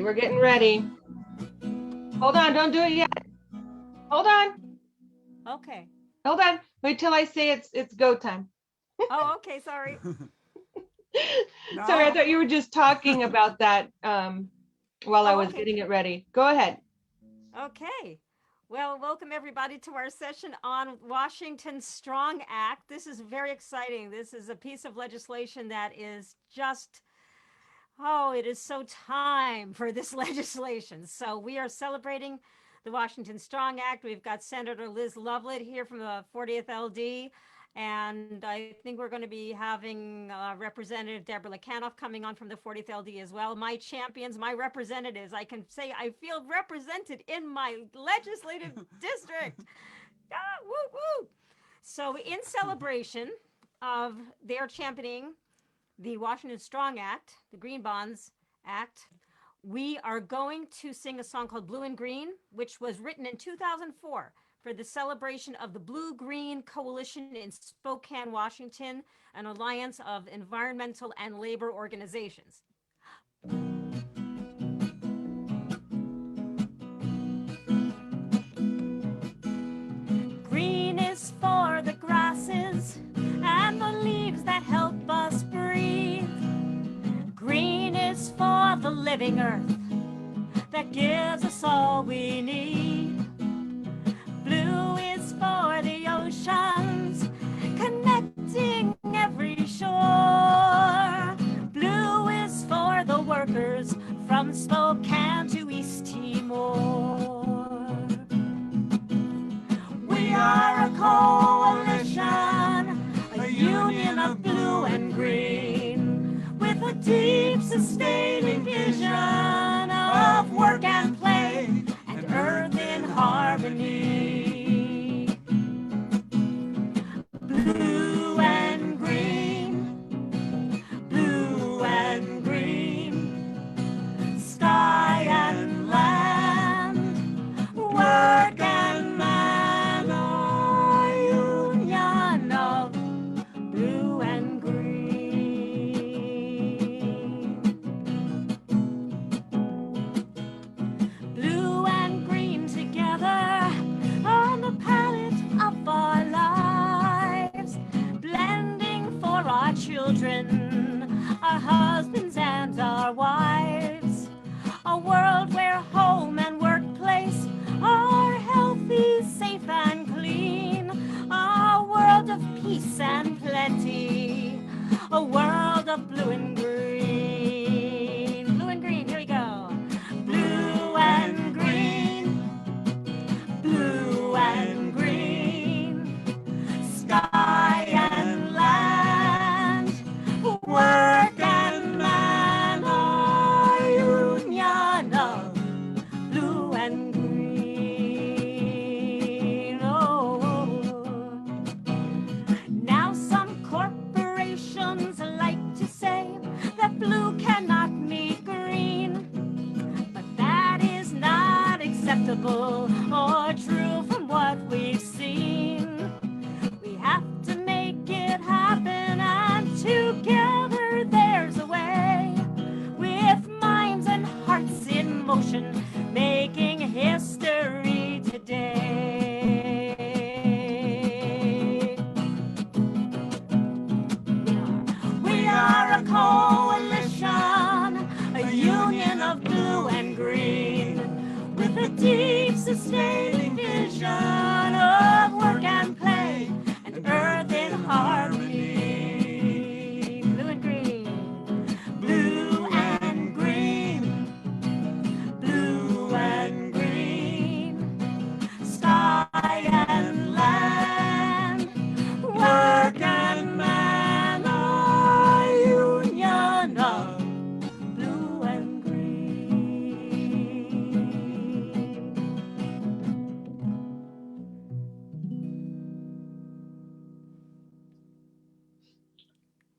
We're getting ready. Hold on, don't do it yet. Hold on. Okay. Hold on. Wait till I say it's go time. Oh, okay. Sorry. Sorry, I No. thought you were just talking about that while I Oh, was okay. getting it ready. Go ahead. Okay. Well, welcome everybody to our session on Washington Strong Act. This is very exciting. This is a piece of legislation that is just, oh, it is so time for this legislation. So we are celebrating the Washington Strong Act. We've got Senator Liz Lovelett here from the 40th LD. And I think we're going to be having Representative Deborah Lakanoff coming on from the 40th LD as well. My champions, my representatives. I can say I feel represented in my legislative district. Ah, woo, woo. So, in celebration of their championing the Washington Strong Act, the Green Bonds Act, we are going to sing a song called Blue and Green, which was written in 2004 for the celebration of the Blue Green Coalition in Spokane, Washington, an alliance of environmental and labor organizations. Green is for the grasses and the leaves that help us breathe. Green is for the living earth that gives us all we need. Blue is for the oceans connecting every shore. Blue is for the workers from Spokane to East Timor. We are a coalition, a union of blue and green, with a deep sustaining vision of work and play and earth in harmony. Blue and green, blue and green, sky and land, work and man, a union of blue and green. Blue and green together on the palette of our lives, blending for our children, our husbands and our wives. A world where home and workplace are healthy, safe and clean. A world of peace and plenty. A world of blue and green. Blue and green, here we go. Blue and green. Blue and green. Sky and land. Work and man. A union of blue and green. Oh. Now some corporations like to say that blue cannot meet green, but that is not acceptable or true from what we've seen. We have to make it happen, and together there's a way, with minds and hearts in motion, making history today. We are a coalition, a union of blue and green, with a deep sustaining vision of work and play and earth in harmony. Blue and green, blue and green, blue and green, sky and land, work and man, a union of blue and green.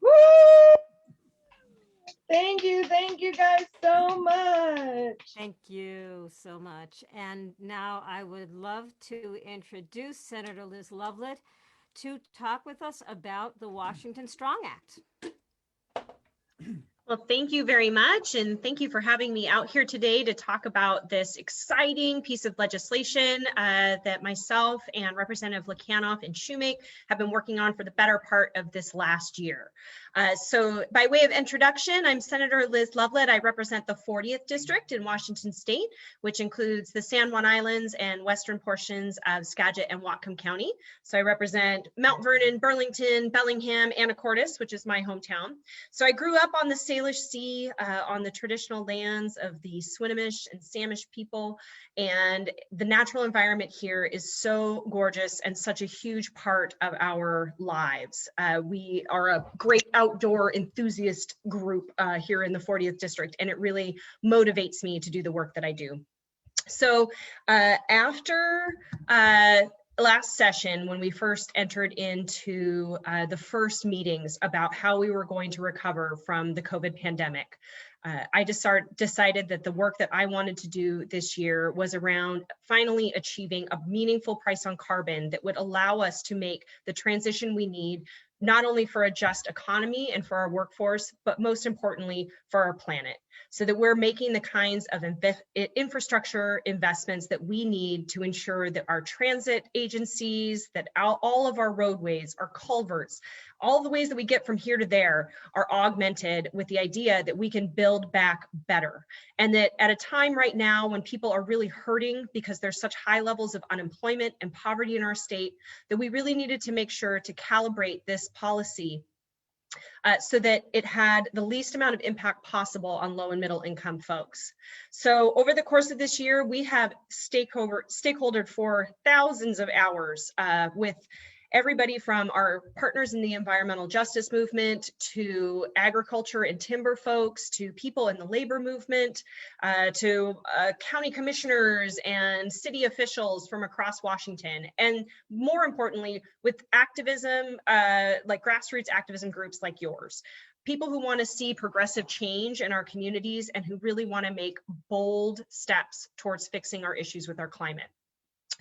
Woo! Thank you guys so much. Thank you so much. And now I would love to introduce Senator Liz Lovelett to talk with us about the Washington Strong Act. Well, thank you very much, and thank you for having me out here today to talk about this exciting piece of legislation that myself and Representative Lekanoff and Shoemake have been working on for the better part of this last year. So by way of introduction, I'm Senator Liz Lovelett. I represent the 40th District in Washington State, which includes the San Juan Islands and western portions of Skagit and Whatcom County. So I represent Mount Vernon, Burlington, Bellingham, Anacortes, which is my hometown. So I grew up on the Salish Sea, on the traditional lands of the Swinomish and Samish people, and the natural environment here is so gorgeous and such a huge part of our lives. We are a great outdoor enthusiast group here in the 40th District, and it really motivates me to do the work that I do. So after last session, when we first entered into the first meetings about how we were going to recover from the COVID pandemic, I decided that the work that I wanted to do this year was around finally achieving a meaningful price on carbon that would allow us to make the transition we need, not only for a just economy and for our workforce, but most importantly for our planet, so that we're making the kinds of infrastructure investments that we need to ensure that our transit agencies, that all of our roadways, our culverts, all the ways that we get from here to there are augmented with the idea that we can build back better. And that at a time right now when people are really hurting because there's such high levels of unemployment and poverty in our state, that we really needed to make sure to calibrate this policy so that it had the least amount of impact possible on low and middle income folks. So over the course of this year, we have stakeholdered for thousands of hours with everybody from our partners in the environmental justice movement to agriculture and timber folks, to people in the labor movement, to county commissioners and city officials from across Washington. And more importantly, with activism, like grassroots activism groups like yours. People who want to see progressive change in our communities and who really want to make bold steps towards fixing our issues with our climate.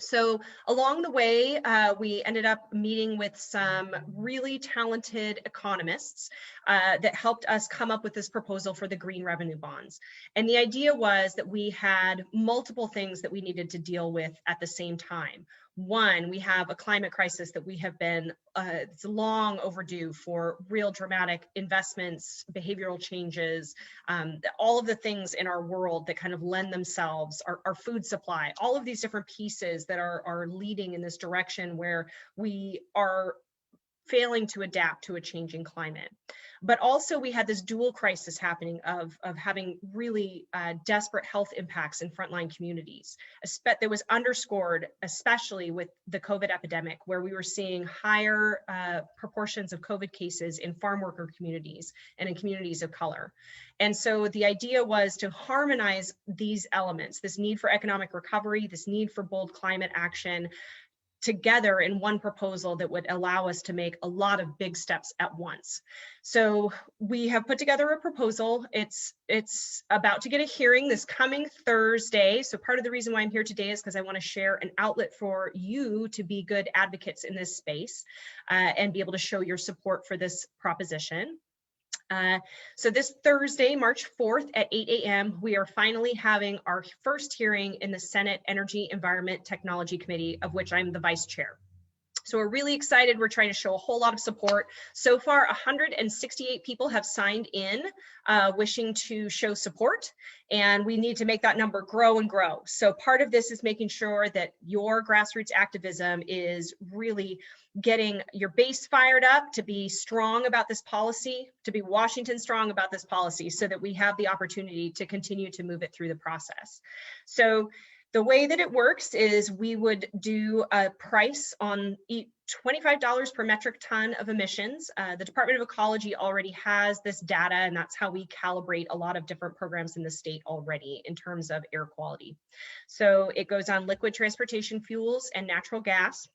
So along the way, we ended up meeting with some really talented economists that helped us come up with this proposal for the green revenue bonds. And the idea was that we had multiple things that we needed to deal with at the same time. One, we have a climate crisis that we have been, it's long overdue for real dramatic investments, behavioral changes, all of the things in our world that kind of lend themselves, our food supply, all of these different pieces that are leading in this direction where we are failing to adapt to a changing climate. But also we had this dual crisis happening of having really desperate health impacts in frontline communities. That was underscored, especially with the COVID epidemic, where we were seeing higher proportions of COVID cases in farm worker communities and in communities of color. And so the idea was to harmonize these elements, this need for economic recovery, this need for bold climate action, together in one proposal that would allow us to make a lot of big steps at once. So we have put together a proposal. It's about to get a hearing this coming Thursday. So part of the reason why I'm here today is because I want to share an outlet for you to be good advocates in this space and be able to show your support for this proposition. So this Thursday, March 4th at 8 a.m., we are finally having our first hearing in the Senate Energy, Environment, Technology Committee, of which I'm the vice chair. So we're really excited. We're trying to show a whole lot of support. So far, 168 people have signed in wishing to show support, and we need to make that number grow and grow. So part of this is making sure that your grassroots activism is really getting your base fired up to be strong about this policy, to be Washington strong about this policy, so that we have the opportunity to continue to move it through the process. So the way that it works is we would do a price on $25 per metric ton of emissions. The Department of Ecology already has this data, and that's how we calibrate a lot of different programs in the state already in terms of air quality. So it goes on liquid transportation fuels and natural gas.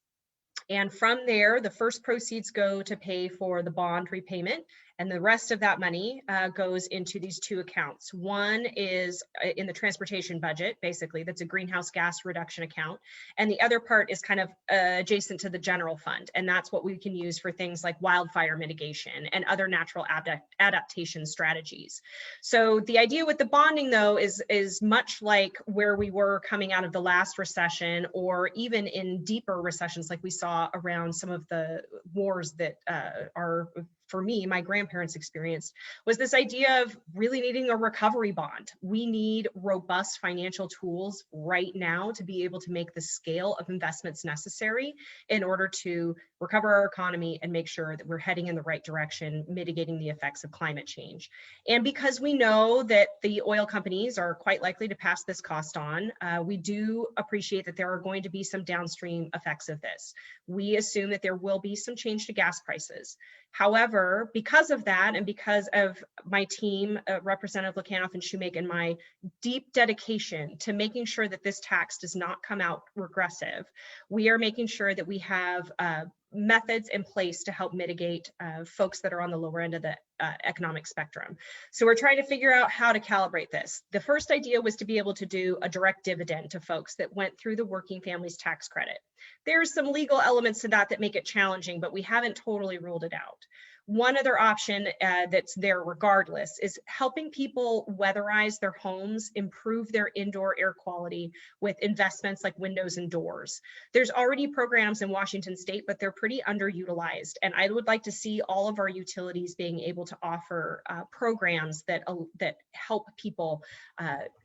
And from there, the first proceeds go to pay for the bond repayment, And the rest of that money goes into these two accounts. One is in the transportation budget, basically, that's a greenhouse gas reduction account. And the other part is kind of adjacent to the general fund. And that's what we can use for things like wildfire mitigation and other natural adaptation strategies. So the idea with the bonding, though, is much like where we were coming out of the last recession, or even in deeper recessions like we saw around some of the wars that are, for me, my grandparents experienced, was this idea of really needing a recovery bond. We need robust financial tools right now to be able to make the scale of investments necessary in order to recover our economy and make sure that we're heading in the right direction, mitigating the effects of climate change. And because we know that the oil companies are quite likely to pass this cost on, we do appreciate that there are going to be some downstream effects of this. We assume that there will be some change to gas prices. However, because of that, and because of my team, Representative Lukianoff and Shoemake, and my deep dedication to making sure that this tax does not come out regressive, we are making sure that we have methods in place to help mitigate folks that are on the lower end of the economic spectrum. So we're trying to figure out how to calibrate this. The first idea was to be able to do a direct dividend to folks that went through the Working Families Tax Credit. There's some legal elements to that make it challenging, but we haven't totally ruled it out. One other option that's there regardless is helping people weatherize their homes, improve their indoor air quality with investments like windows and doors. There's already programs in Washington state, but they're pretty underutilized. And I would like to see all of our utilities being able to offer programs that help people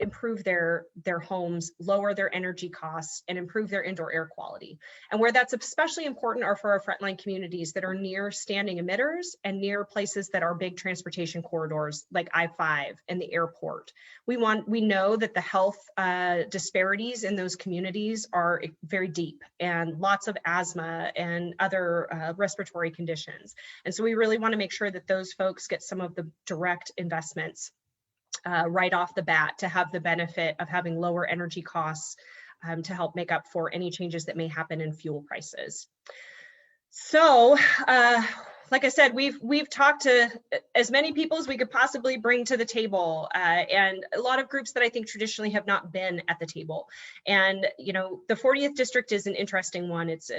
improve their homes, lower their energy costs, and improve their indoor air quality. And where that's especially important are for our frontline communities that are near standing emitters and near places that are big transportation corridors like I-5 and the airport. We know that the health disparities in those communities are very deep, and lots of asthma and other respiratory conditions. And so we really want to make sure that those folks get some of the direct investments right off the bat to have the benefit of having lower energy costs to help make up for any changes that may happen in fuel prices. So, like I said, we've talked to as many people as we could possibly bring to the table, and a lot of groups that I think traditionally have not been at the table. And you know, the 40th district is an interesting one. It's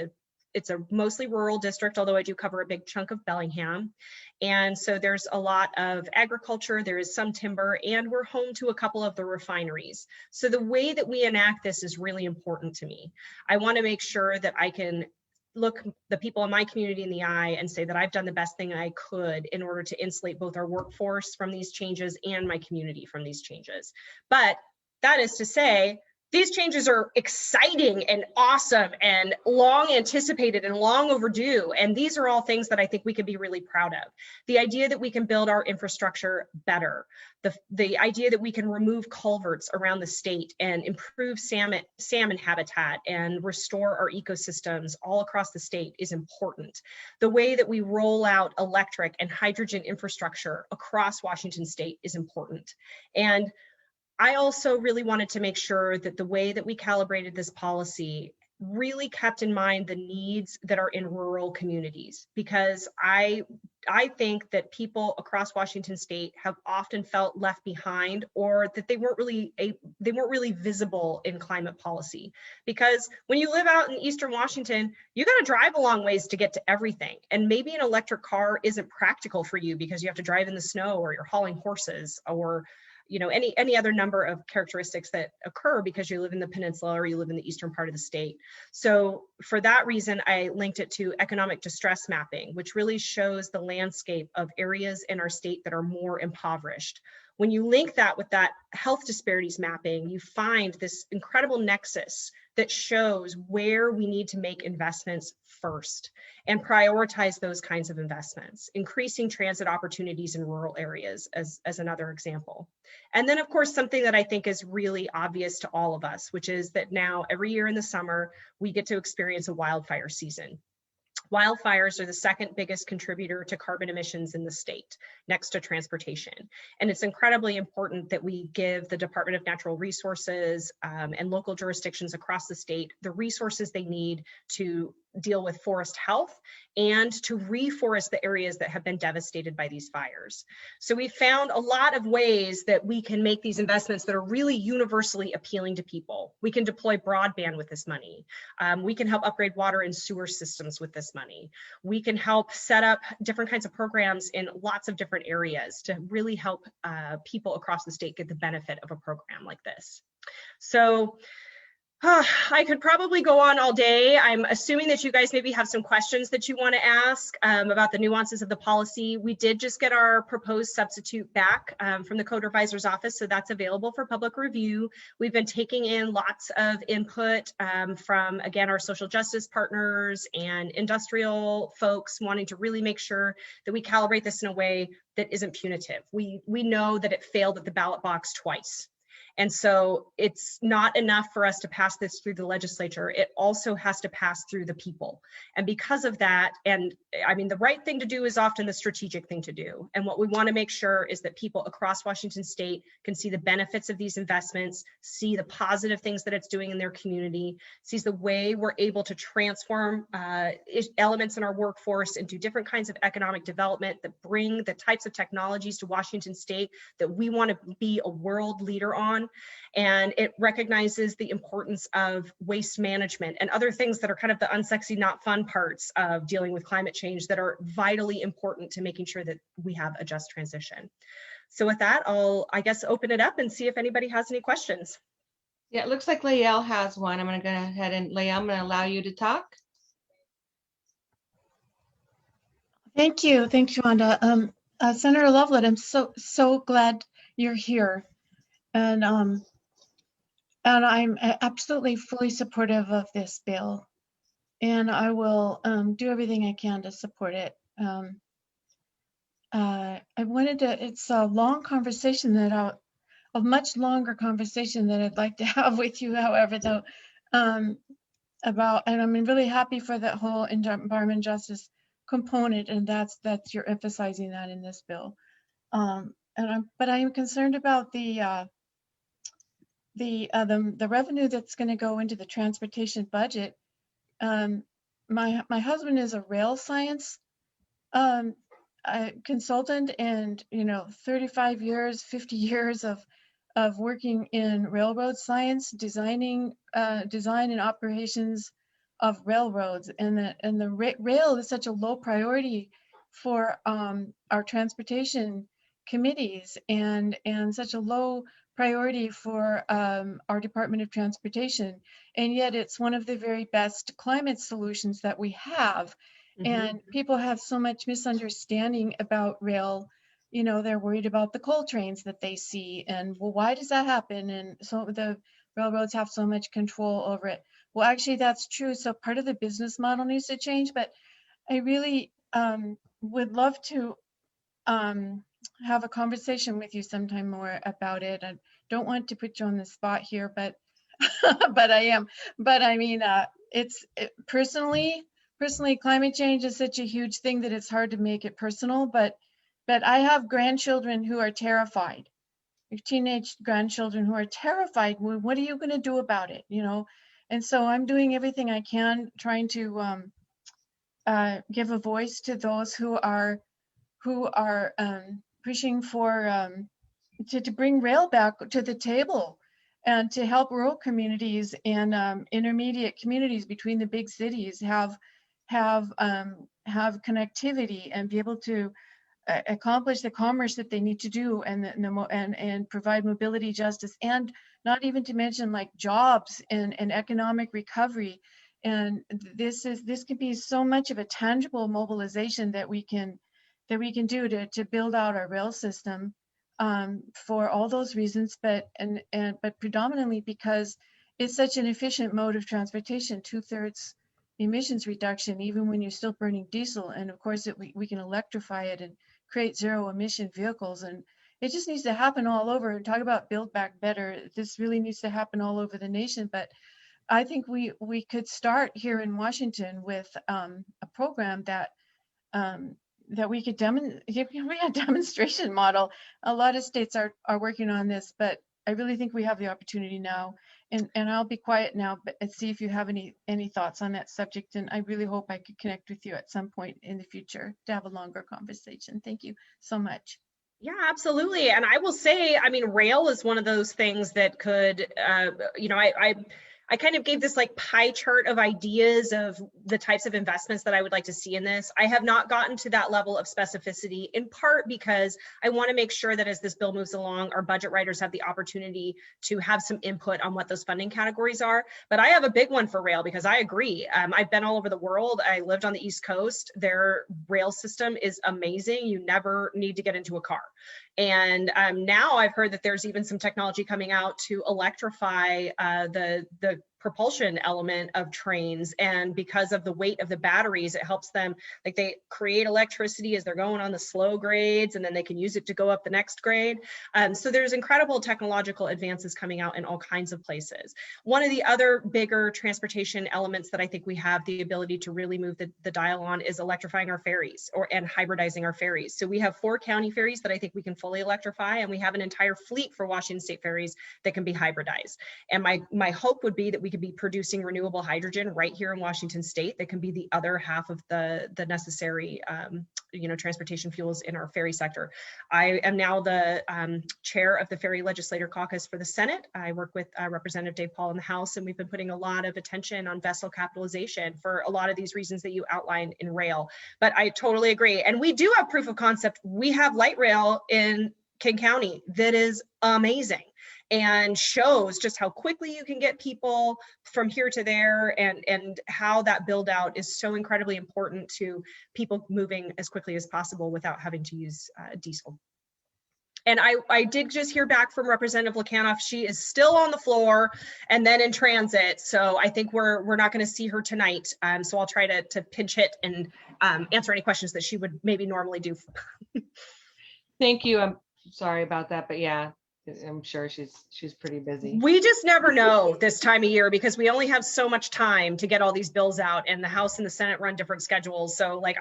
a mostly rural district, although I do cover a big chunk of Bellingham. And so there's a lot of agriculture, there is some timber, and we're home to a couple of the refineries. So the way that we enact this is really important to me. I want to make sure that I can look the people in my community in the eye and say that I've done the best thing I could in order to insulate both our workforce from these changes and my community from these changes. But that is to say, these changes are exciting and awesome and long anticipated and long overdue. And these are all things that I think we can be really proud of. The idea that we can build our infrastructure better, the idea that we can remove culverts around the state and improve salmon habitat and restore our ecosystems all across the state is important. The way that we roll out electric and hydrogen infrastructure across Washington state is important. And I also really wanted to make sure that the way that we calibrated this policy really kept in mind the needs that are in rural communities, because I think that people across Washington state have often felt left behind, or that they weren't really visible in climate policy. Because when you live out in Eastern Washington, you got to drive a long ways to get to everything, and maybe an electric car isn't practical for you because you have to drive in the snow, or you're hauling horses, or you know, any other number of characteristics that occur because you live in the peninsula or you live in the eastern part of the state. So for that reason, I linked it to economic distress mapping, which really shows the landscape of areas in our state that are more impoverished. When you link that with that health disparities mapping, you find this incredible nexus that shows where we need to make investments first and prioritize those kinds of investments, increasing transit opportunities in rural areas as another example. And then of course, something that I think is really obvious to all of us, which is that now every year in the summer, we get to experience a wildfire season. Wildfires are the second biggest contributor to carbon emissions in the state, next to transportation. And it's incredibly important that we give the Department of Natural Resources and local jurisdictions across the state the resources they need to deal with forest health and to reforest the areas that have been devastated by these fires. So we found a lot of ways that we can make these investments that are really universally appealing to people. We can deploy broadband with this money. We can help upgrade water and sewer systems with this money. We can help set up different kinds of programs in lots of different areas to really help people across the state get the benefit of a program like this. So I could probably go on all day. I'm assuming that you guys maybe have some questions that you want to ask about the nuances of the policy. We did just get our proposed substitute back from the Code Revisor's office, so that's available for public review. We've been taking in lots of input from, again, our social justice partners and industrial folks wanting to really make sure that we calibrate this in a way that isn't punitive. We know that it failed at the ballot box twice. And so it's not enough for us to pass this through the legislature. It also has to pass through the people. And because of that, and I mean, the right thing to do is often the strategic thing to do. And what we want to make sure is that people across Washington state can see the benefits of these investments, see the positive things that it's doing in their community, sees the way we're able to transform elements in our workforce into different kinds of economic development that bring the types of technologies to Washington state that we want to be a world leader on. And it recognizes the importance of waste management and other things that are kind of the unsexy, not fun parts of dealing with climate change that are vitally important to making sure that we have a just transition. So with that, I'll, I guess, open it up and see if anybody has any questions. Yeah, it looks like Lael has one. I'm going to go ahead and Lael, I'm going to allow you to talk. Thank you, Wanda. Senator Lovelett, I'm so glad you're here. And I'm absolutely fully supportive of this bill, and I will do everything I can to support it. I wanted to, it's a long conversation that a much longer conversation that I'd like to have with you, however, though, about, and I'm really happy for that whole environment justice component, and that's you're emphasizing that in this bill. But I'm concerned about the revenue that's going to go into the transportation budget. My husband is a rail science consultant, and 35 years, 50 years of working in railroad science, design and operations of railroads, and the rail is such a low priority for our transportation committees, and such a low priority for our Department of Transportation, and yet it's one of the very best climate solutions that we have. And people have so much misunderstanding about rail. They're worried about the coal trains that they see, and well, why does that happen? And so the railroads have so much control over it. Well, actually, that's true. So part of the business model needs to change, but I really would love to have a conversation with you sometime more about it. I don't want to put you on the spot here, but but I am. But I mean, personally, climate change is such a huge thing that it's hard to make it personal. But I have grandchildren who are terrified, teenage grandchildren who are terrified. Well, what are you going to do about it? And so I'm doing everything I can, trying to give a voice to those who are pushing for to bring rail back to the table, and to help rural communities and intermediate communities between the big cities have connectivity and be able to accomplish the commerce that they need to do, and provide mobility justice, and not even to mention like jobs and economic recovery. And this can be so much of a tangible mobilization that we can do to build out our rail system, for all those reasons, but predominantly because it's such an efficient mode of transportation, 2/3 emissions reduction, even when you're still burning diesel. And of course, we can electrify it and create zero emission vehicles. And it just needs to happen all over. Talk about build back better. This really needs to happen all over the nation. But I think we could start here in Washington with a program that we could give a demonstration model. A lot of states are working on this, but I really think we have the opportunity now. And I'll be quiet now, but see if you have any thoughts on that subject. And I really hope I could connect with you at some point in the future to have a longer conversation. Thank you so much. Yeah, absolutely. And I will say, I mean, rail is one of those things that could, I kind of gave this like pie chart of ideas of the types of investments that I would like to see in this. I have not gotten to that level of specificity, in part because I want to make sure that as this bill moves along, our budget writers have the opportunity to have some input on what those funding categories are. But I have a big one for rail because I agree. I've been all over the world. I lived on the East Coast. Their rail system is amazing. You never need to get into a car. And now I've heard that there's even some technology coming out to electrify the propulsion element of trains. And because of the weight of the batteries, it helps them, like they create electricity as they're going on the slow grades, and then they can use it to go up the next grade. So there's incredible technological advances coming out in all kinds of places. One of the other bigger transportation elements that I think we have the ability to really move the dial on is electrifying our ferries and hybridizing our ferries. So we have 4 county ferries that I think we can fully electrify, and we have an entire fleet for Washington State ferries that can be hybridized. And my hope would be that we could be producing renewable hydrogen right here in Washington State that can be the other half of the necessary transportation fuels in our ferry sector. I am now the chair of the Ferry Legislator Caucus for the Senate. I work with Representative Dave Paul in the House, and we've been putting a lot of attention on vessel capitalization for a lot of these reasons that you outlined in rail. But I totally agree. And we do have proof of concept. We have light rail in King County that is amazing and shows just how quickly you can get people from here to there, and how that build out is so incredibly important to people moving as quickly as possible without having to use diesel. And I did just hear back from Representative Lukianoff. She is still on the floor and then in transit. So I think we're not going to see her tonight. So I'll try to pinch hit and answer any questions that she would maybe normally do. Thank you. I'm sorry about that, but yeah, I'm sure she's pretty busy. We just never know this time of year because we only have so much time to get all these bills out, and the House and the Senate run different schedules. So like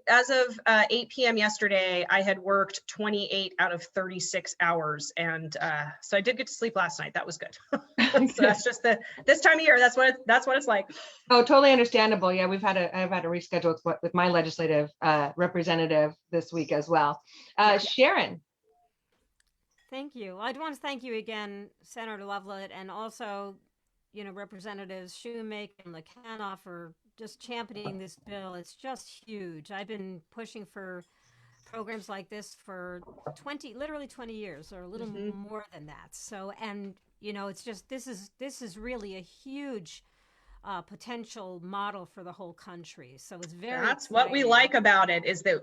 as of 8 p.m. yesterday, I had worked 28 out of 36 hours. And so I did get to sleep last night. That was good. So that's just this time of year. That's what it's like. Oh, totally understandable. Yeah, I've had to reschedule with my legislative representative this week as well. Sharon. Thank you. I want to thank you again, Senator Lovelett, and also, Representatives Shoemake and Lukianoff for just championing this bill. It's just huge. I've been pushing for programs like this for literally 20 years or a little more than that. So, and it's just, this is really a huge potential model for the whole country. So it's that's exciting. What we like about it is that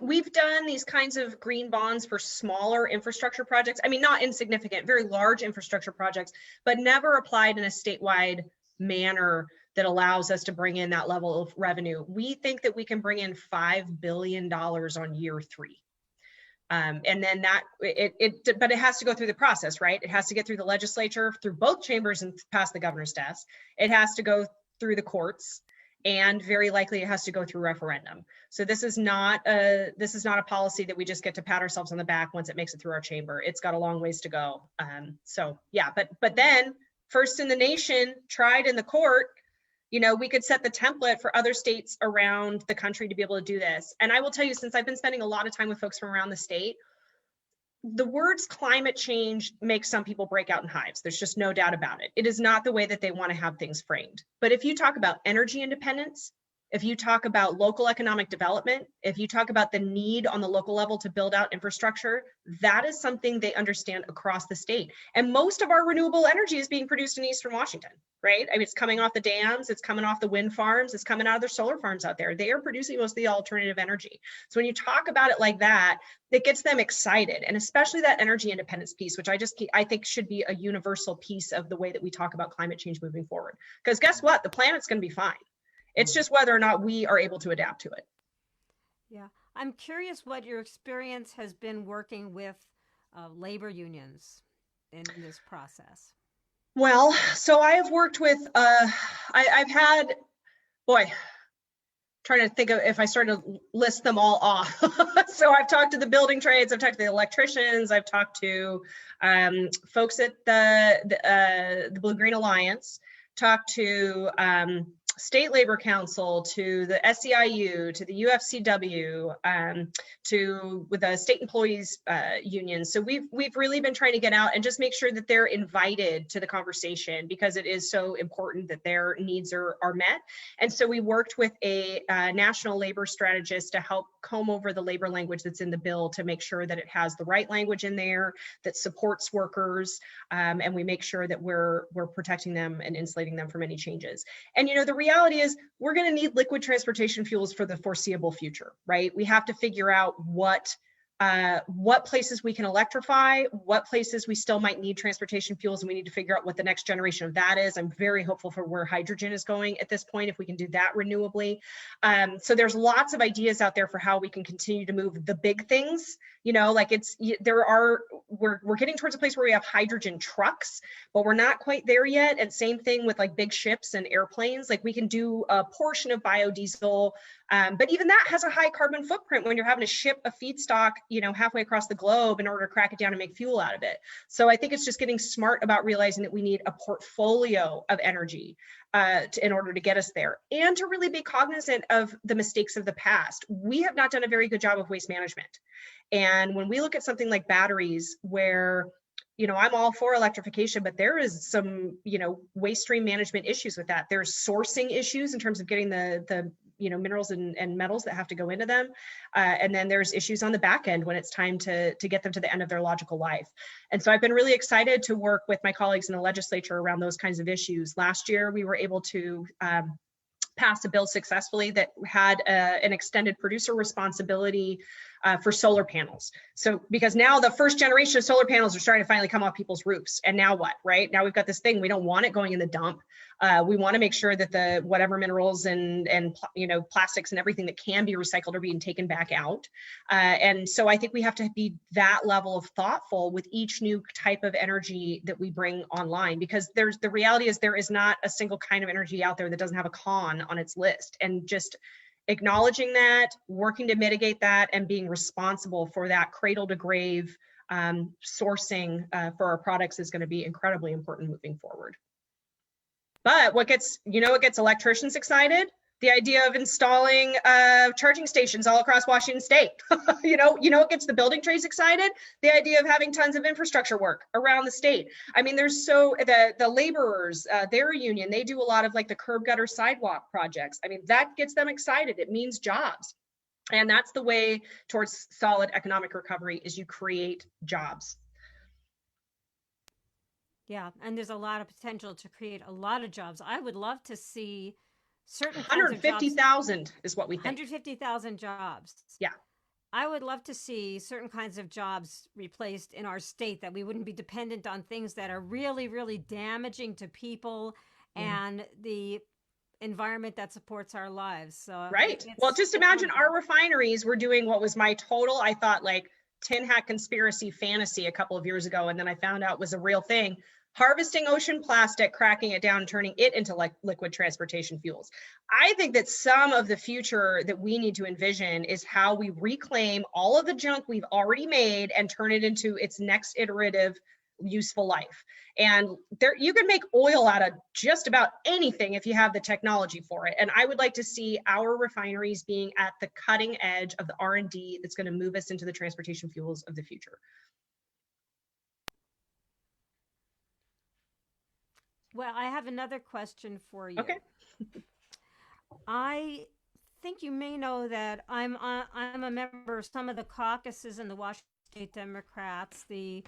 we've done these kinds of green bonds for smaller infrastructure projects. I mean, not insignificant, very large infrastructure projects, but never applied in a statewide manner that allows us to bring in that level of revenue. We think that we can bring in $5 billion on year 3. And then but it has to go through the process, right? It has to get through the legislature, through both chambers, and past the governor's desk. It has to go through the courts, and very likely it has to go through referendum. So this is not a policy that we just get to pat ourselves on the back once it makes it through our chamber. It's got a long ways to go. So yeah, but then first in the nation, tried in the court. We could set the template for other states around the country to be able to do this. And I will tell you, since I've been spending a lot of time with folks from around the state, the words climate change make some people break out in hives. There's just no doubt about it. It is not the way that they want to have things framed. But if you talk about energy independence, if you talk about local economic development, if you talk about the need on the local level to build out infrastructure, that is something they understand across the state. And most of our renewable energy is being produced in Eastern Washington, right? I mean, it's coming off the dams, it's coming off the wind farms, it's coming out of their solar farms out there. They are producing most of the alternative energy. So when you talk about it like that, it gets them excited. And especially that energy independence piece, which I think should be a universal piece of the way that we talk about climate change moving forward. Because guess what? The planet's going to be fine. It's just whether or not we are able to adapt to it. Yeah, I'm curious what your experience has been working with labor unions in this process. Well, so I have worked with, I've had, trying to think of if I started to list them all off. So I've talked to the building trades, I've talked to the electricians, I've talked to folks at the Blue Green Alliance, talked to State Labor Council, to the SEIU, to the UFCW, with the state employees union. So we've really been trying to get out and just make sure that they're invited to the conversation, because it is so important that their needs are met. And so we worked with a national labor strategist to help comb over the labor language that's in the bill to make sure that it has the right language in there that supports workers, and we make sure that we're protecting them and insulating them from any changes. And the reality is we're going to need liquid transportation fuels for the foreseeable future, right? We have to figure out what places we can electrify, what places we still might need transportation fuels, and we need to figure out what the next generation of that is. I'm very hopeful for where hydrogen is going at this point, if we can do that renewably. So there's lots of ideas out there for how we can continue to move the big things. We're getting towards a place where we have hydrogen trucks, but we're not quite there yet. And same thing with like big ships and airplanes. Like we can do a portion of biodiesel, but even that has a high carbon footprint when you're having to ship a feedstock, halfway across the globe in order to crack it down and make fuel out of it. So I think it's just getting smart about realizing that we need a portfolio of energy in order to get us there, and to really be cognizant of the mistakes of the past. We have not done a very good job of waste management. And when we look at something like batteries, where I'm all for electrification, but there is some, waste stream management issues with that. There's sourcing issues in terms of getting the minerals and metals that have to go into them. And then there's issues on the back end when it's time to get them to the end of their logical life. And so I've been really excited to work with my colleagues in the legislature around those kinds of issues. Last year, we were able to passed a bill successfully that had an extended producer responsibility for solar panels. So because now the first generation of solar panels are starting to finally come off people's roofs. And now what, right? Now we've got this thing, we don't want it going in the dump. We want to make sure that the whatever minerals and plastics and everything that can be recycled are being taken back out. And so I think we have to be that level of thoughtful with each new type of energy that we bring online, because the reality is there is not a single kind of energy out there that doesn't have a con on its list. And just acknowledging that, working to mitigate that, and being responsible for that cradle to grave sourcing for our products is going to be incredibly important moving forward. But what gets electricians excited? The idea of installing charging stations all across Washington State. What gets the building trades excited? The idea of having tons of infrastructure work around the state. I mean, the laborers, their union, they do a lot of like the curb gutter sidewalk projects. I mean, that gets them excited. It means jobs. And that's the way towards solid economic recovery, is you create jobs. Yeah, and there's a lot of potential to create a lot of jobs. I would love to see certain 150,000 is what we think. 150,000 jobs. Yeah. I would love to see certain kinds of jobs replaced in our state, that we wouldn't be dependent on things that are really, really damaging to people and the environment that supports our lives. So right. Well, just imagine our refineries were doing what was my total, I thought, like tin hat conspiracy fantasy a couple of years ago, and then I found out was a real thing. Harvesting ocean plastic, cracking it down, turning it into like liquid transportation fuels. I think that some of the future that we need to envision is how we reclaim all of the junk we've already made and turn it into its next iterative useful life. And there, you can make oil out of just about anything if you have the technology for it. And I would like to see our refineries being at the cutting edge of the R&D that's going to move us into the transportation fuels of the future. Well, I have another question for you. Okay. I think you may know that I'm a member of some of the caucuses in the Washington State Democrats, the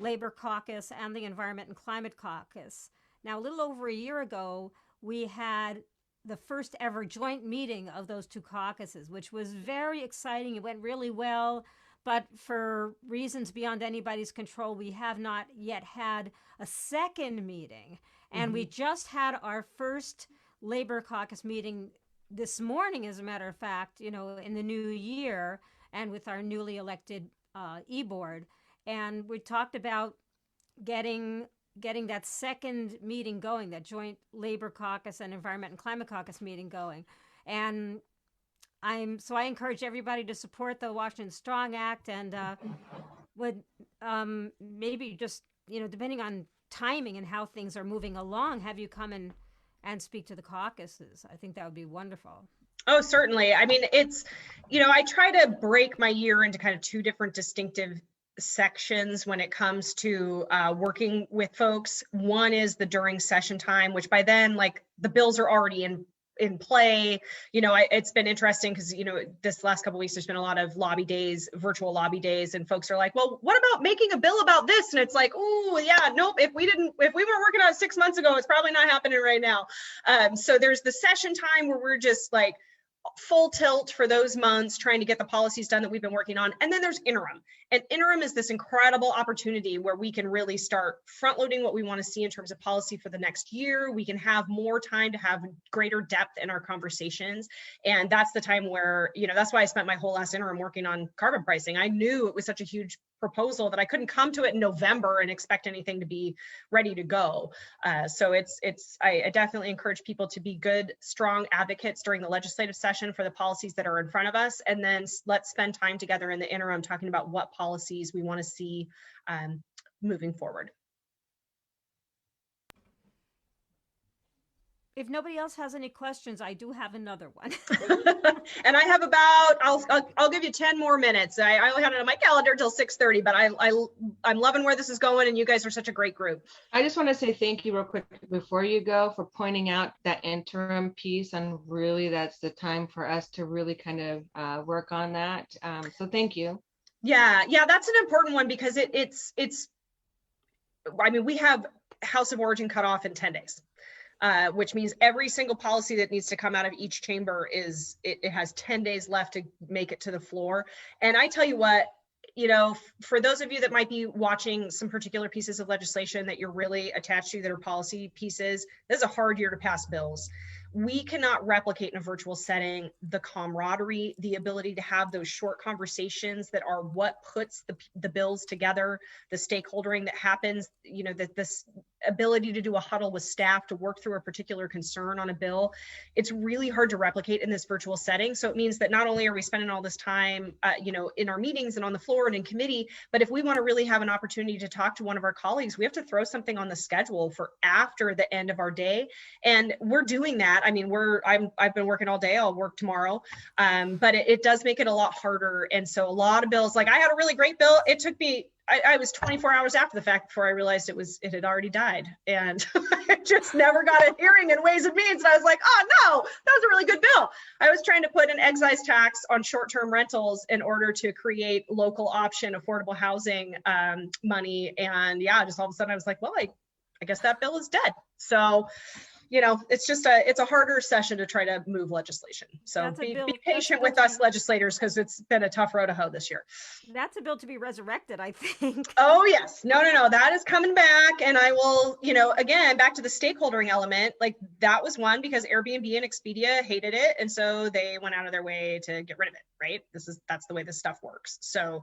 Labor Caucus and the Environment and Climate Caucus. Now, a little over a year ago, we had the first ever joint meeting of those two caucuses, which was very exciting. It went really well. But for reasons beyond anybody's control, we have not yet had a second meeting. And we just had our first Labor Caucus meeting this morning, as a matter of fact, in the new year, and with our newly elected e-board. And we talked about getting that second meeting going, that joint Labor Caucus and Environment and Climate Caucus meeting going. And I encourage everybody to support the Washington Strong Act, and would maybe just, depending on timing and how things are moving along, have you come and speak to the caucuses. I think that would be wonderful. Oh, certainly. I mean, it's, I try to break my year into kind of two different distinctive sections when it comes to working with folks. One is the during session time, which by then, like, the bills are already in play. It's been interesting because, this last couple of weeks, there's been a lot of lobby days, virtual lobby days, and folks are like, well, what about making a bill about this? And it's like, oh yeah, nope. If we weren't working on it 6 months ago, it's probably not happening right now. So there's the session time where we're just like full tilt for those months, trying to get the policies done that we've been working on. And then there's interim. And interim is this incredible opportunity where we can really start front loading what we want to see in terms of policy for the next year. We can have more time to have greater depth in our conversations. And that's the time where, that's why I spent my whole last interim working on carbon pricing. I knew it was such a huge proposal that I couldn't come to it in November and expect anything to be ready to go. So I definitely encourage people to be good, strong advocates during the legislative session for the policies that are in front of us. And then let's spend time together in the interim talking about what policies we want to see moving forward. If nobody else has any questions, I do have another one. And I have I'll give you 10 more minutes. I only had it on my calendar till 6:30, but I'm loving where this is going, and you guys are such a great group. I just want to say thank you real quick before you go for pointing out that interim piece, and really that's the time for us to really kind of work on that. So thank you. Yeah, that's an important one because it's I mean, we have House of Origin cut off in 10 days. Which means every single policy that needs to come out of each chamber it has 10 days left to make it to the floor. And I tell you what, for those of you that might be watching some particular pieces of legislation that you're really attached to that are policy pieces, this is a hard year to pass bills. We cannot replicate in a virtual setting the camaraderie, the ability to have those short conversations that are what puts the bills together, the stakeholdering that happens, this ability to do a huddle with staff to work through a particular concern on a bill. It's really hard to replicate in this virtual setting. So it means that not only are we spending all this time, in our meetings and on the floor and in committee, but if we want to really have an opportunity to talk to one of our colleagues, we have to throw something on the schedule for after the end of our day. And we're doing that. I mean, I've been working all day. I'll work tomorrow. But it does make it a lot harder. And so a lot of bills, like I had a really great bill. It took me, I was 24 hours after the fact before I realized it had already died. And I just never got a hearing in Ways and Means. And I was like, oh no, that was a really good bill. I was trying to put an excise tax on short-term rentals in order to create local option affordable housing money. And yeah, just all of a sudden I was like, well, I guess that bill is dead. So it's just it's a harder session to try to move legislation. So be patient with us legislators, because it's been a tough row to hoe this year. That's a bill to be resurrected, I think. Oh yes, no, that is coming back. And I will, again, back to the stakeholdering element, like that was one because Airbnb and Expedia hated it. And so they went out of their way to get rid of it, right? That's the way this stuff works. So,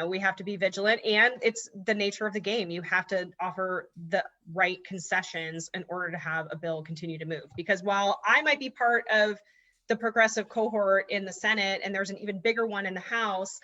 we have to be vigilant, and it's the nature of the game. You have to offer the right concessions in order to have a bill continue to move. Because while I might be part of the progressive cohort in the Senate, and there's an even bigger one in the House,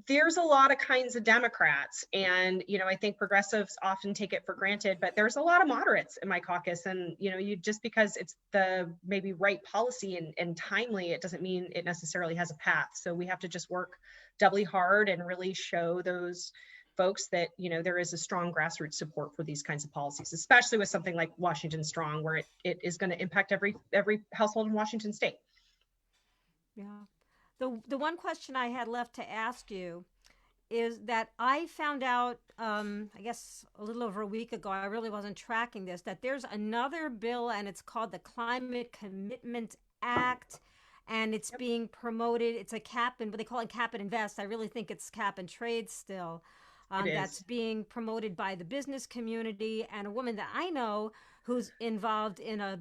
there's a lot of kinds of Democrats. And, I think progressives often take it for granted, but there's a lot of moderates in my caucus. And, you just because it's the maybe right policy and timely, it doesn't mean it necessarily has a path. So we have to just work doubly hard and really show those folks that, there is a strong grassroots support for these kinds of policies, especially with something like Washington Strong, where it is going to impact every household in Washington state. Yeah. The one question I had left to ask you is that I found out, I guess a little over a week ago, I really wasn't tracking this, that there's another bill, and it's called the Climate Commitment Act, and it's being promoted. It's a cap, and they call it cap and invest. I really think it's cap and trade still. That's being promoted by the business community, and a woman that I know who's involved in a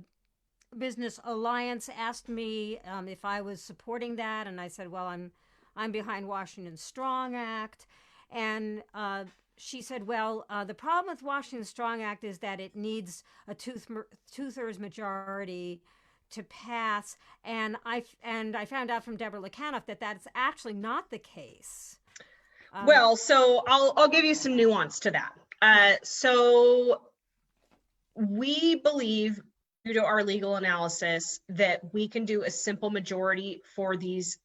business alliance asked me if I was supporting that, and I said, well, I'm behind Washington Strong Act. And she said, well, the problem with Washington Strong Act is that it needs a two-thirds majority to pass. And I found out from Deborah Lekanoff that that's actually not the case. Well, so I'll give you some nuance to that. So we believe, due to our legal analysis, that we can do a simple majority for these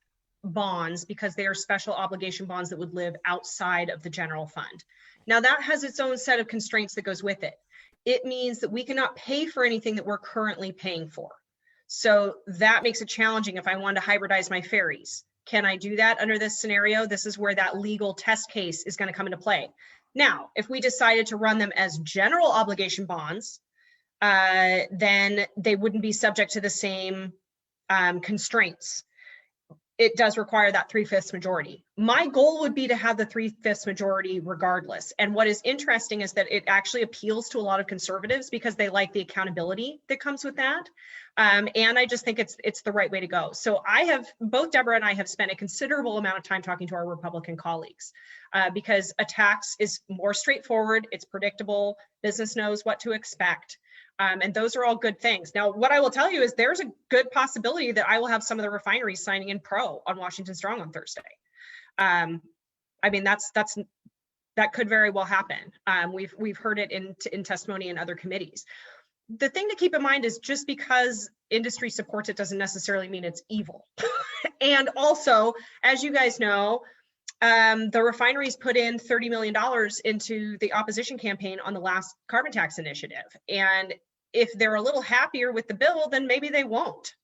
bonds because they are special obligation bonds that would live outside of the general fund. Now that has its own set of constraints that goes with it. It means that we cannot pay for anything that we're currently paying for. So that makes it challenging if I wanted to hybridize my ferries. Can I do that under this scenario? This is where that legal test case is going to come into play. Now, if we decided to run them as general obligation bonds, then they wouldn't be subject to the same constraints. It does require that 3/5 majority. My goal would be to have the 3/5 majority regardless. And what is interesting is that it actually appeals to a lot of conservatives because they like the accountability that comes with that. And I just think it's the right way to go. So both Deborah and I have spent a considerable amount of time talking to our Republican colleagues because a tax is more straightforward, it's predictable, business knows what to expect. And those are all good things. Now, what I will tell you is there's a good possibility that I will have some of the refineries signing in pro on Washington Strong on Thursday. I mean, that could very well happen. We've heard it in testimony in other committees. The thing to keep in mind is just because industry supports it doesn't necessarily mean it's evil. And also, as you guys know, the refineries put in $30 million into the opposition campaign on the last carbon tax initiative. And if they're a little happier with the bill, then maybe they won't.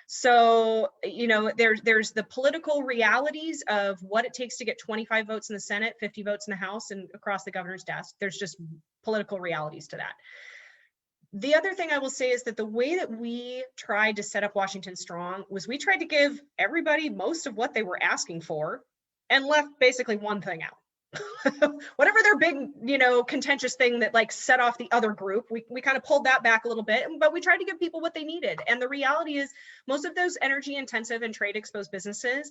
So, you know, there's the political realities of what it takes to get 25 votes in the Senate, 50 votes in the House, and across the governor's desk. There's just political realities to that. The other thing I will say is that the way that we tried to set up Washington Strong was we tried to give everybody most of what they were asking for and left basically one thing out. Whatever their big, you know, contentious thing that like set off the other group, we kind of pulled that back a little bit, but we tried to give people what they needed. And the reality is most of those energy intensive and trade exposed businesses,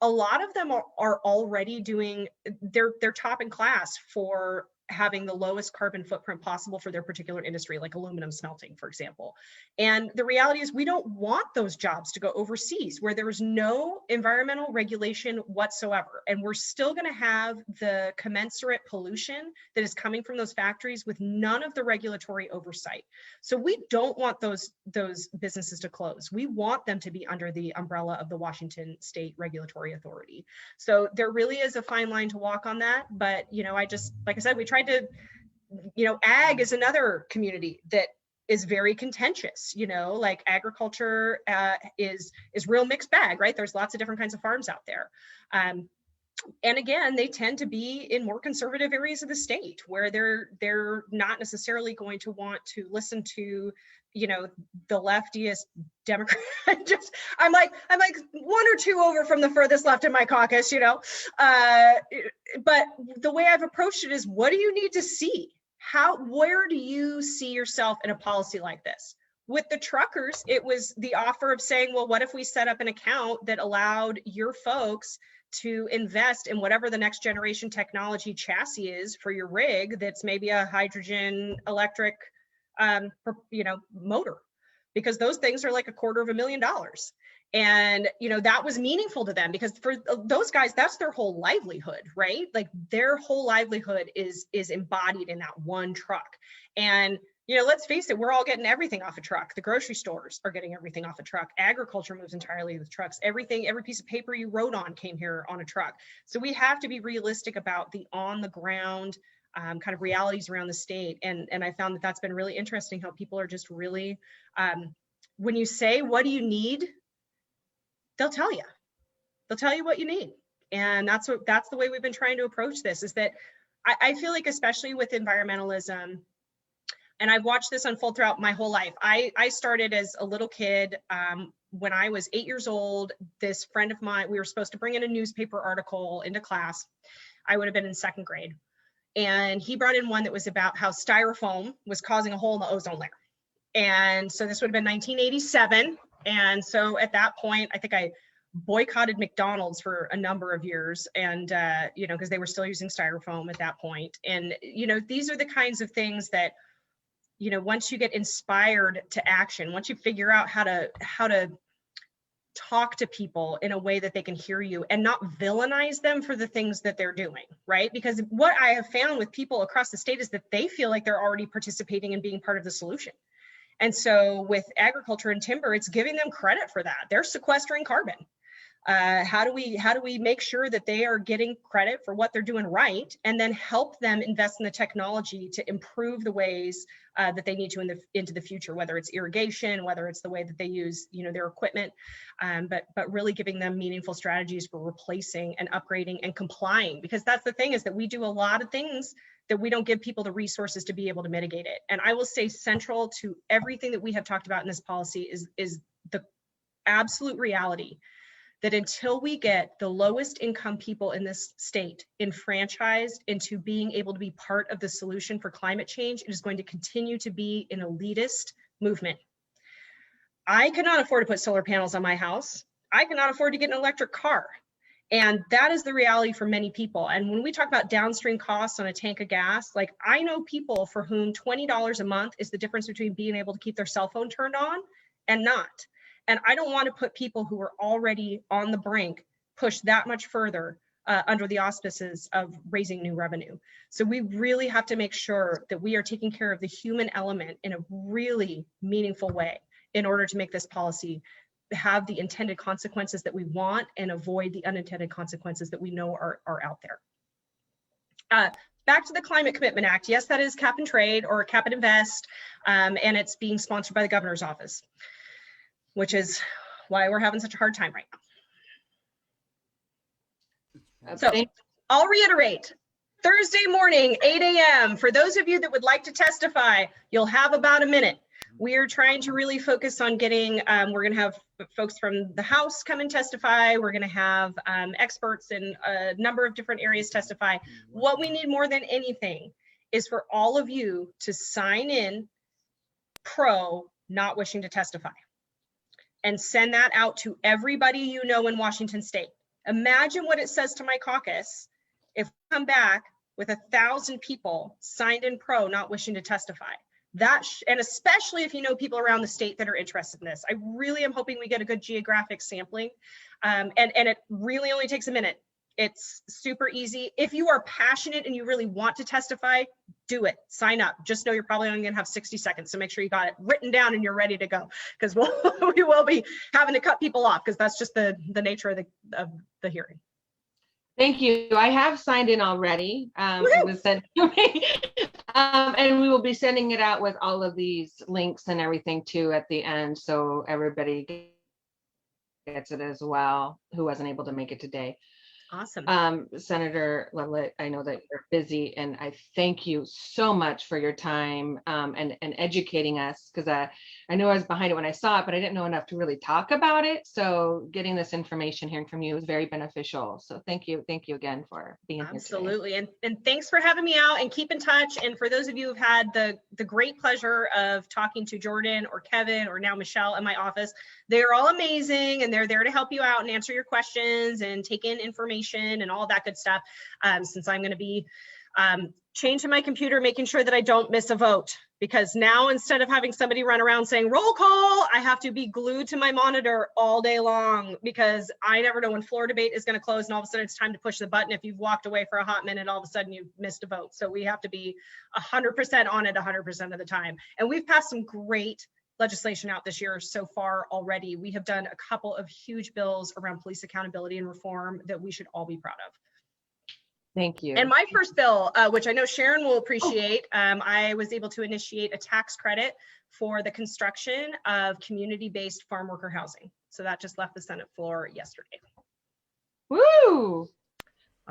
a lot of them are already doing, they're top in class for having the lowest carbon footprint possible for their particular industry, like aluminum smelting, for example. And the reality is we don't want those jobs to go overseas where there is no environmental regulation whatsoever. And we're still going to have the commensurate pollution that is coming from those factories with none of the regulatory oversight. So we don't want those businesses to close. We want them to be under the umbrella of the Washington State Regulatory Authority. So there really is a fine line to walk on that. But, you know, like I said, we tried to, you know, ag is another community that is very contentious, you know, like agriculture is real mixed bag, right? There's lots of different kinds of farms out there. And again, they tend to be in more conservative areas of the state where they're not necessarily going to want to listen to, you know, the leftiest Democrat. I'm like one or two over from the furthest left in my caucus, you know. But the way I've approached it is, what do you need to see? Where do you see yourself in a policy like this? With the truckers, it was the offer of saying, well, what if we set up an account that allowed your folks to invest in whatever the next generation technology chassis is for your rig that's maybe a hydrogen electric you know, motor, because those things are like $250,000. And, you know, that was meaningful to them because for those guys, that's their whole livelihood, right? Like their whole livelihood is embodied in that one truck. And, you know, let's face it, we're all getting everything off a truck. The grocery stores are getting everything off a truck. Agriculture moves entirely with trucks. Every piece of paper you wrote on came here on a truck. So we have to be realistic about the on the ground kind of realities around the state. And I found that that's been really interesting how people are just really, when you say, what do you need? They'll tell you what you need. And that's the way we've been trying to approach this, is that I feel like, especially with environmentalism, and I've watched this unfold throughout my whole life. I started as a little kid. When I was 8 years old, this friend of mine, we were supposed to bring in a newspaper article into class. I would have been in second grade. And he brought in one that was about how styrofoam was causing a hole in the ozone layer. And so this would have been 1987. And so at that point, I think I boycotted McDonald's for a number of years, and you know, because they were still using styrofoam at that point. And you know, these are the kinds of things that you know, once you get inspired to action, once you figure out how to talk to people in a way that they can hear you and not villainize them for the things that they're doing, right? Because what I have found with people across the state is that they feel like they're already participating and being part of the solution. And so with agriculture and timber, it's giving them credit for that. They're sequestering carbon. How do we make sure that they are getting credit for what they're doing right, and then help them invest in the technology to improve the ways that they need to into the future, whether it's irrigation, whether it's the way that they use, you know, their equipment, but really giving them meaningful strategies for replacing and upgrading and complying, because that's the thing, is that we do a lot of things that we don't give people the resources to be able to mitigate it. And I will say central to everything that we have talked about in this policy is the absolute reality that until we get the lowest income people in this state enfranchised into being able to be part of the solution for climate change, it is going to continue to be an elitist movement. I cannot afford to put solar panels on my house. I cannot afford to get an electric car. And that is the reality for many people. And when we talk about downstream costs on a tank of gas, like, I know people for whom $20 a month is the difference between being able to keep their cell phone turned on and not. And I don't want to put people who are already on the brink push that much further under the auspices of raising new revenue. So we really have to make sure that we are taking care of the human element in a really meaningful way in order to make this policy have the intended consequences that we want and avoid the unintended consequences that we know are out there. Back to the Climate Commitment Act. Yes, that is cap and trade, or cap and invest, and it's being sponsored by the governor's office, which is why we're having such a hard time right now. So I'll reiterate, Thursday morning, 8 a.m. For those of you that would like to testify, you'll have about a minute. We are trying to really focus on getting, we're gonna have folks from the House come and testify. We're gonna have experts in a number of different areas testify. What we need more than anything is for all of you to sign in pro not wishing to testify, and send that out to everybody you know in Washington State. Imagine what it says to my caucus if we come back with 1,000 people signed in pro not wishing to testify. And especially if you know people around the state that are interested in this. I really am hoping we get a good geographic sampling, and it really only takes a minute. It's super easy. If you are passionate and you really want to testify, do it. Sign up. Just know you're probably only going to have 60 seconds. So make sure you got it written down and you're ready to go, because we will be having to cut people off, because that's just the nature of the hearing. Thank you. I have signed in already. It was sent to me. And we will be sending it out with all of these links and everything too at the end, so everybody gets it as well who wasn't able to make it today. Awesome. Senator Lovelett, I know that you're busy, and I thank you so much for your time and educating us, because I knew I was behind it when I saw it, but I didn't know enough to really talk about it. So getting this information, hearing from you, was very beneficial. So thank you again for being here today. Absolutely. And thanks for having me out, and keep in touch. And for those of you who've had the great pleasure of talking to Jordan or Kevin or now Michelle in my office, they're all amazing, and they're there to help you out and answer your questions and take in information and all that good stuff. Since I'm going to be chained to my computer, making sure that I don't miss a vote, because now instead of having somebody run around saying roll call, I have to be glued to my monitor all day long, because I never know when floor debate is going to close and all of a sudden it's time to push the button. If you've walked away for a hot minute, all of a sudden you've missed a vote. So we have to be 100% on it 100% of the time. And we've passed some great legislation out this year so far already. We have done a couple of huge bills around police accountability and reform that we should all be proud of. Thank you. And my first bill, which I know Sharon will appreciate, I was able to initiate a tax credit for the construction of community-based farm worker housing. So that just left the Senate floor yesterday. Woo!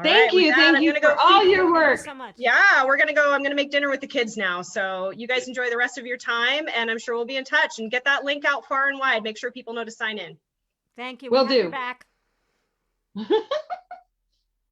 Thank you for all your work. So much. Yeah, I'm gonna make dinner with the kids now. So you guys enjoy the rest of your time, and I'm sure we'll be in touch, and get that link out far and wide. Make sure people know to sign in. Thank you. Will do. Back.